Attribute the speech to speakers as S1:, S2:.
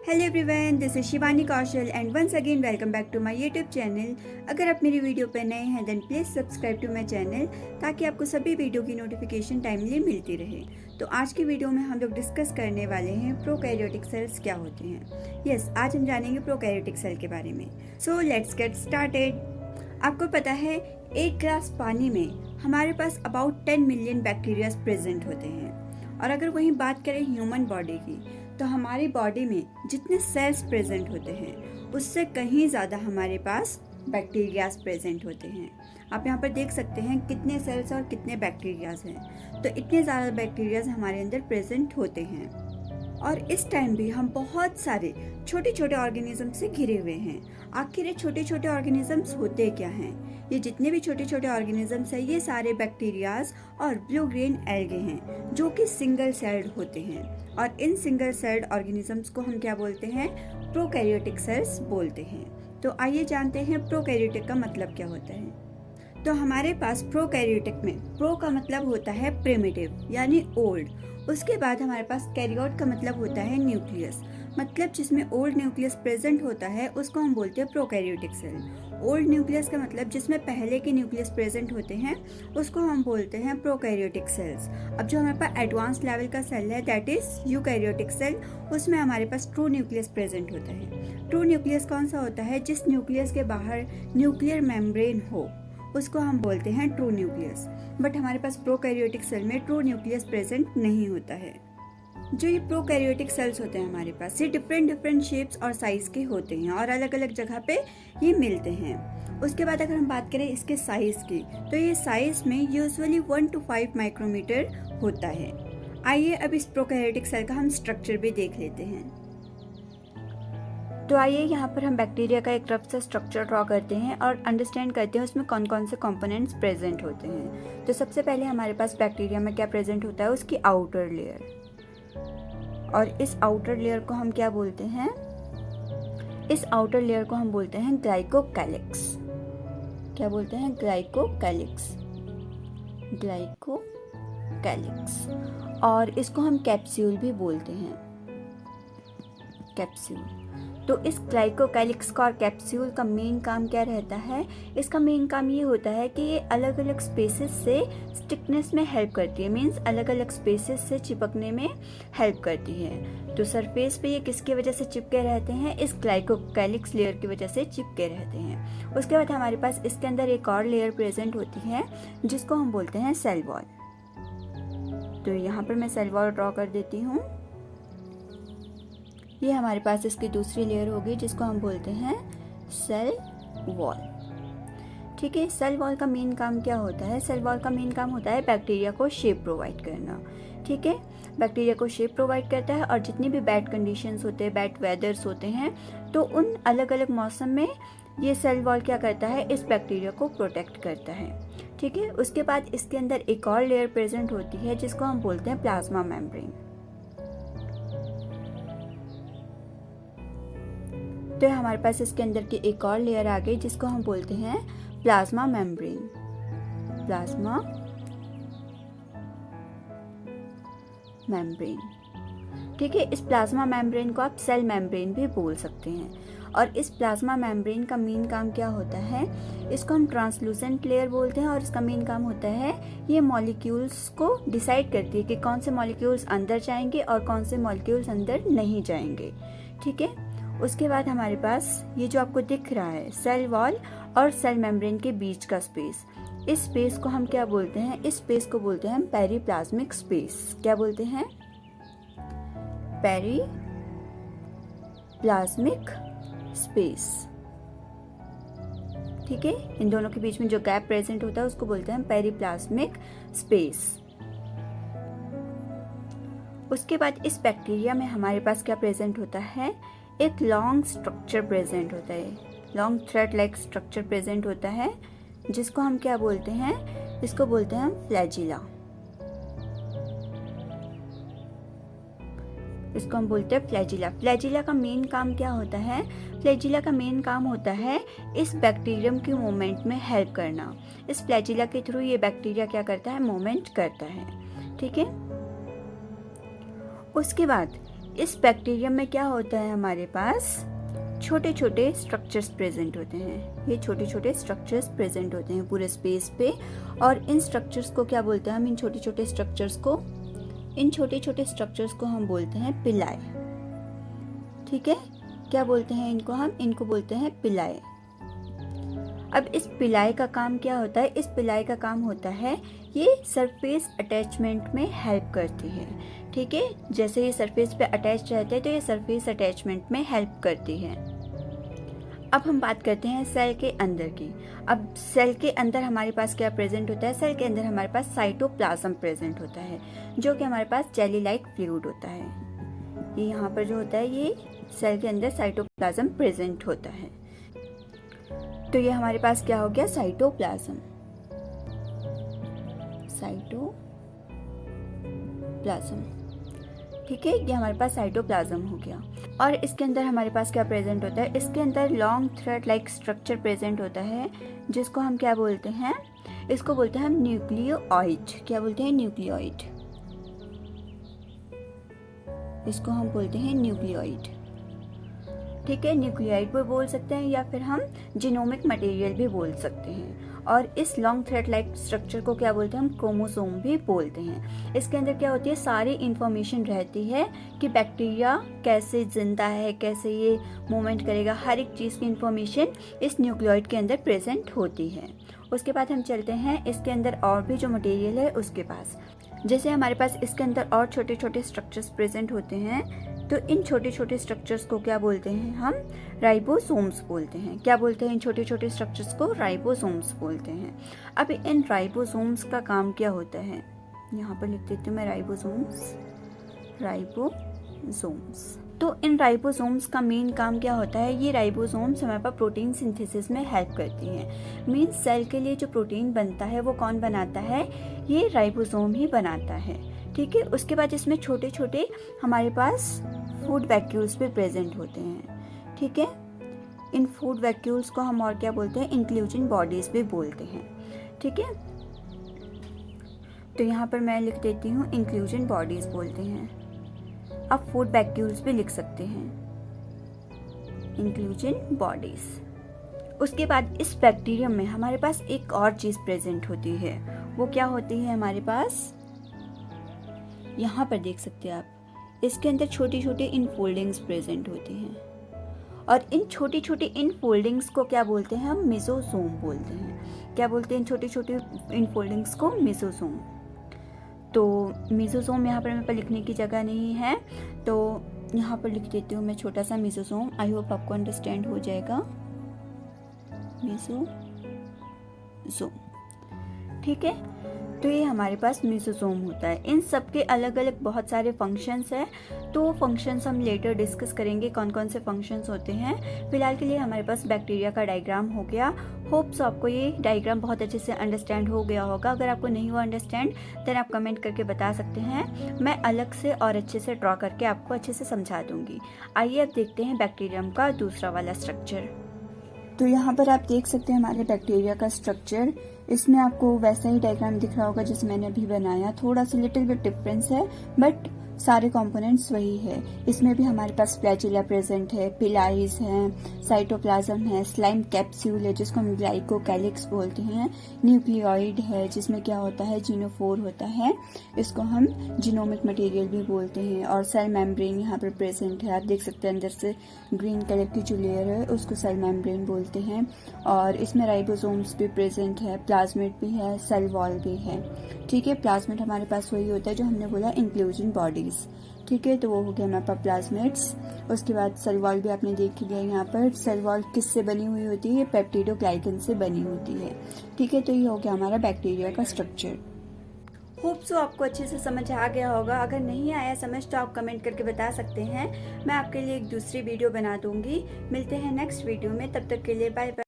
S1: Hello everyone, this is Shivani Kaushal and once again welcome back to my YouTube channel. अगर आप मेरी video पर नए हैं then please subscribe to my channel ताकि आपको सभी वीडियो की नोटिफिकेशन टाइमली मिलती रहे। तो आज की वीडियो में हम लोग डिस्कस करने वाले हैं प्रोकैरियोटिक सेल्स क्या होते हैं। यस, आज हम जानेंगे प्रोकैरियोटिक सेल के बारे में। So let's get started. आपको पता है एक ग्लास पानी में हमारे पास अबाउट 10 मिलियन बैक्टीरिया प्रेजेंट होते हैं। और अगर वहीं बात करें ह्यूमन बॉडी की, तो हमारी बॉडी में जितने सेल्स प्रेजेंट होते हैं उससे कहीं ज़्यादा हमारे पास बैक्टीरियाज प्रेजेंट होते हैं। आप यहाँ पर देख सकते हैं कितने सेल्स और कितने बैक्टीरियाज हैं। तो इतने ज़्यादा बैक्टीरियाज हमारे अंदर प्रेजेंट होते हैं। और इस टाइम भी हम बहुत सारे छोटे छोटे ऑर्गेनिज्म से घिरे हुए हैं। आखिर ये छोटे छोटे ऑर्गेनिजम्स होते क्या हैं? ये जितने भी छोटे छोटे ऑर्गेनिजम्स हैं ये सारे बैक्टीरियाज और ब्लू ग्रीन एल्गे हैं जो कि सिंगल सेल्ड होते हैं। और इन सिंगल सेल्ड ऑर्गेनिजम्स को हम क्या बोलते हैं? प्रोकैरियोटिक सेल्स बोलते हैं। तो आइए जानते हैं प्रोकैरियोटिक का मतलब क्या होता है। तो हमारे पास प्रोकैरियोटिक में प्रो का मतलब होता है प्रिमिटिव यानी ओल्ड। उसके बाद हमारे पास कैरियोट का मतलब होता है न्यूक्लियस, मतलब जिसमें ओल्ड न्यूक्लियस प्रेजेंट होता है उसको हम बोलते हैं प्रोकैरियोटिक सेल। ओल्ड न्यूक्लियस का मतलब जिसमें पहले के न्यूक्लियस प्रेजेंट होते हैं उसको हम बोलते हैं प्रोकैरियोटिक सेल्स। अब जो हमारे पास एडवांस लेवल का सेल है दैट इज यूकैरियोटिक सेल, उसमें हमारे पास ट्रू न्यूक्लियस प्रेजेंट होता है। ट्रू न्यूक्लियस कौन सा होता है? जिस न्यूक्लियस के बाहर न्यूक्लियर मेम्ब्रेन हो उसको हम बोलते हैं ट्रू न्यूक्लियस। बट हमारे पास प्रोकैरियोटिक सेल में ट्रू न्यूक्लियस प्रेजेंट नहीं होता है। जो ये प्रोकैरियोटिक सेल्स होते हैं हमारे पास, ये डिफरेंट शेप्स और साइज के होते हैं और अलग अलग जगह पे ये मिलते हैं। उसके बाद अगर हम बात करें इसके साइज की, तो ये साइज में यूजुअली 1 to 5 माइक्रोमीटर होता है। आइए अब इस प्रोकैरियोटिक सेल का हम स्ट्रक्चर भी देख लेते हैं। तो आइए यहाँ पर हम बैक्टीरिया का एक रफ सा स्ट्रक्चर ड्रॉ करते हैं और अंडरस्टैंड करते हैं उसमें कौन कौन से कंपोनेंट्स प्रेजेंट होते हैं। तो सबसे पहले हमारे पास बैक्टीरिया में क्या प्रेजेंट होता है? उसकी आउटर लेयर। और इस आउटर लेयर को हम क्या बोलते हैं? इस आउटर लेयर को हम बोलते हैं ग्लाइकोकैलिक्स। क्या बोलते हैं? ग्लाइकोकैलिक्स। ग्लाइकोकैलिक्स। और इसको हम कैप्सूल भी बोलते हैं, कैप्सूल। तो इस ग्लाइकोकैलिक्स का और कैप्सूल का मेन काम क्या रहता है? इसका मेन काम ये होता है कि ये अलग अलग स्पेसेस से स्टिकनेस में हेल्प करती है, मीन्स अलग अलग स्पेसेस से चिपकने में हेल्प करती है। तो सरफेस पे ये किसकी वजह से चिपके रहते हैं? इस ग्लाइकोकैलिक्स लेयर की वजह से चिपके रहते हैं। उसके बाद हमारे पास इसके अंदर एक और लेयर प्रेजेंट होती है जिसको हम बोलते हैं सेल वॉल। तो यहाँ पर मैं सेल वॉल ड्रॉ कर देती हूँ। ये हमारे पास इसकी दूसरी लेयर होगी जिसको हम बोलते हैं सेल वॉल। ठीक है, सेल वॉल का मेन काम क्या होता है? सेल वॉल का मेन काम होता है बैक्टीरिया को शेप प्रोवाइड करना। ठीक है, बैक्टीरिया को शेप प्रोवाइड करता है और जितनी भी बैड कंडीशंस होते हैं, बैड वेदर्स होते हैं, तो उन अलग अलग मौसम में ये सेल वॉल क्या करता है? इस बैक्टीरिया को प्रोटेक्ट करता है। ठीक है, उसके बाद इसके अंदर एक और लेयर प्रेजेंट होती है जिसको हम बोलते हैं प्लाज्मा मेम्ब्रेन। तो हमारे पास इसके अंदर की एक और लेयर आ गई जिसको हम बोलते हैं प्लाज्मा मेम्ब्रेन। Plasma membrane. ठीक है, इस प्लाज्मा मेम्ब्रेन को आप सेल मेम्ब्रेन भी बोल सकते हैं। और इस प्लाज्मा मेम्ब्रेन का मेन काम क्या होता है? इसको हम ट्रांसलूसेंट लेयर बोलते हैं और इसका मेन काम होता है ये मॉलिक्यूल्स को डिसाइड करती है कि कौन से मॉलिक्यूल्स अंदर जाएंगे और कौन से मॉलिक्यूल्स अंदर नहीं जाएंगे। ठीक है, उसके बाद हमारे पास ये जो आपको दिख रहा है सेल वॉल और सेल मेम्ब्रेन के बीच का स्पेस, इस स्पेस को हम क्या बोलते हैं? इस स्पेस को बोलते हैं पेरीप्लाज्मिक स्पेस। क्या बोलते हैं? Periplasmic space. ठीक है, इन दोनों के बीच में जो गैप प्रेजेंट होता है उसको बोलते हैं पेरीप्लाज्मिक स्पेस। उसके बाद इस बैक्टीरिया में हमारे पास क्या प्रेजेंट होता है? एक लॉन्ग स्ट्रक्चर प्रेजेंट होता है, long thread like structure present होता है जिसको हम क्या बोलते हैं? इसको बोलते हैं फ्लैजिला। इसको हम बोलते हैं फ्लैजिला। फ्लैजिला का मेन काम क्या होता है? फ्लैजिला का मेन काम होता है इस बैक्टीरियम के मूवमेंट में हेल्प करना। इस फ्लैजिला के थ्रू ये बैक्टीरिया क्या करता है? मूवमेंट करता है। ठीक है, उसके बाद इस बैक्टीरियम में क्या होता है, हमारे पास छोटे छोटे स्ट्रक्चर्स प्रेजेंट होते हैं। ये छोटे छोटे स्ट्रक्चर्स प्रेजेंट होते हैं पूरे स्पेस पे, और इन स्ट्रक्चर्स को क्या बोलते हैं हम, इन छोटे छोटे स्ट्रक्चर्स को हम बोलते हैं पिलाए। ठीक है, क्या बोलते हैं इनको हम, इनको बोलते हैं पिलाए। अब इस पिलाए का काम क्या होता है, इस पिलाए का काम होता है ये सरफेस अटैचमेंट में हेल्प करती है। ठीक है, जैसे ये सरफेस पे अटैच रहते हैं तो ये सरफेस अटैचमेंट में हेल्प करती है। अब हम बात करते हैं सेल के अंदर की। अब सेल के अंदर हमारे पास क्या प्रेजेंट होता है, सेल के अंदर हमारे पास साइटोप्लाज्म प्रेजेंट होता है, जो कि हमारे पास जेली लाइक फ्लूइड होता है। ये यहाँ पर जो होता है, ये सेल के अंदर साइटोप्लाज्म प्रेजेंट होता है। तो ये हमारे पास क्या हो गया, साइटोप्लाज्म। ठीक है, ये हमारे पास साइटोप्लाज्म हो गया। और इसके अंदर हमारे पास क्या प्रेजेंट होता है, इसके अंदर long thread like structure present होता है, जिसको हम क्या बोलते हैं, इसको बोलते हैं हम न्यूक्लियोइड। क्या बोलते हैं, न्यूक्लियोइड। इसको हम बोलते हैं न्यूक्लियोइड। ठीक है, न्यूक्लियोइड भी बोल सकते हैं या फिर हम जीनोमिक मटेरियल भी बोल सकते हैं। और इस लॉन्ग थ्रेड लाइक स्ट्रक्चर को क्या बोलते हैं हम, क्रोमोसोम भी बोलते हैं। इसके अंदर क्या होती है, सारी इंफॉर्मेशन रहती है कि बैक्टीरिया कैसे जिंदा है, कैसे ये मूवमेंट करेगा, हर एक चीज़ की इंफॉर्मेशन इस न्यूक्लियोइड के अंदर प्रेजेंट होती है। उसके बाद हम चलते हैं इसके अंदर और भी जो मटेरियल है उसके पास। जैसे हमारे पास इसके अंदर और छोटे छोटे स्ट्रक्चर्स प्रेजेंट होते हैं, तो इन छोटे छोटे स्ट्रक्चर्स को क्या बोलते हैं हम, राइबोसोम्स बोलते हैं। क्या बोलते हैं, इन छोटे छोटे स्ट्रक्चर्स को राइबोसोम्स बोलते हैं। अब इन राइबोसोम्स का काम क्या होता है, यहाँ पर लिख देती हूँ मैं, राइबोसोम्स। तो इन राइबोसोम्स का मेन काम क्या होता है, ये राइबोसोम्स हमारे पास प्रोटीन सिंथेसिस में हेल्प करती हैं। मीन्स सेल के लिए जो प्रोटीन बनता है वो कौन बनाता है, ये राइबोसोम ही बनाता है। ठीक है, उसके बाद इसमें छोटे छोटे हमारे पास फूड वैक्यूल्स भी प्रेजेंट होते हैं। ठीक है, इन फूड वैक्यूल्स को हम और क्या बोलते हैं, इंक्लूजन बॉडीज भी बोलते हैं। ठीक है, तो यहाँ पर मैं लिख देती हूँ इंक्लूजन बॉडीज बोलते हैं। आप फूड वैक्यूल्स भी लिख सकते हैं, इंक्लूजन बॉडीज। उसके बाद इस बैक्टीरियम में हमारे पास एक और चीज प्रेजेंट होती है, वो क्या होती है हमारे पास, यहाँ पर देख सकते हैं आप, इसके अंदर छोटी छोटी इनफोल्डिंग्स प्रेजेंट होती हैं। और इन छोटी छोटी इनफोल्डिंग्स को क्या बोलते हैं हम, मेसोसोम बोलते हैं। क्या बोलते हैं इन छोटी छोटी इनफोल्डिंग्स को, मेसोसोम। तो मेसोसोम यहाँ पर मेरे पास लिखने की जगह नहीं है, तो यहाँ पर लिख देती हूँ मैं छोटा सा मेसोसोम। आई होप आपको अंडरस्टैंड हो जाएगा, मेसोसोम। ठीक है, तो ये हमारे पास मेसोसोम होता है। इन सब के अलग अलग बहुत सारे फंक्शंस हैं, तो फंक्शंस हम लेटर डिस्कस करेंगे कौन कौन से फंक्शंस होते हैं। फिलहाल के लिए हमारे पास बैक्टीरिया का डायग्राम हो गया। होप्स आपको ये डायग्राम बहुत अच्छे से अंडरस्टैंड हो गया होगा। अगर आपको नहीं हुआ अंडरस्टैंड देन आप कमेंट करके बता सकते हैं, मैं अलग से और अच्छे से ड्रॉ करके आपको अच्छे से समझा दूंगी। आइए अब देखते हैं बैक्टीरियम का दूसरा वाला स्ट्रक्चर। तो यहाँ पर आप देख सकते हैं हमारे बैक्टीरिया का स्ट्रक्चर। इसमें आपको वैसा ही डायग्राम दिख रहा होगा जैसे मैंने अभी बनाया, थोड़ा सा लिटिल बिट डिफरेंस है बट सारे कंपोनेंट्स वही है। इसमें भी हमारे पास फ्लैजिला प्रेजेंट है, पिलाइज है, साइटोप्लाज्म है, स्लाइम कैप्सूल है जिसको हम ग्लाइकोकैलिक्स बोलते हैं, न्यूक्लियोइड है जिसमें क्या होता है, जीनोफोर होता है, इसको हम जीनोमिक मटेरियल भी बोलते हैं, और सेल मेम्ब्रेन यहाँ पर प्रेजेंट है। आप देख सकते हैं अंदर से ग्रीन कलर की जो लेयर है उसको सेल मेम्ब्रेन बोलते हैं। और इसमें राइबोसोम्स भी प्रेजेंट है, प्लाज्मिड भी है, सेल वॉल भी है। ठीक है, प्लाज्मिड हमारे पास वही होता है जो हमने बोला इंक्लूजन बॉडीज। ठीक है, तो वो हो गया हमारे पास प्लाज्मिड्स। उसके बाद सेल वॉल भी आपने देख लिया। यहाँ पर सेल वॉल किससे बनी हुई होती है, पेप्टिडोग्लाइकन से बनी होती है। ठीक है, तो ये हो गया हमारा बैक्टीरिया का स्ट्रक्चर। होप सो आपको अच्छे से समझ आ गया होगा। अगर नहीं आया समझ तो आप कमेंट करके बता सकते हैं, मैं आपके लिए एक दूसरी वीडियो बना दूंगी। मिलते हैं नेक्स्ट वीडियो में, तब तक के लिए बाय बाय।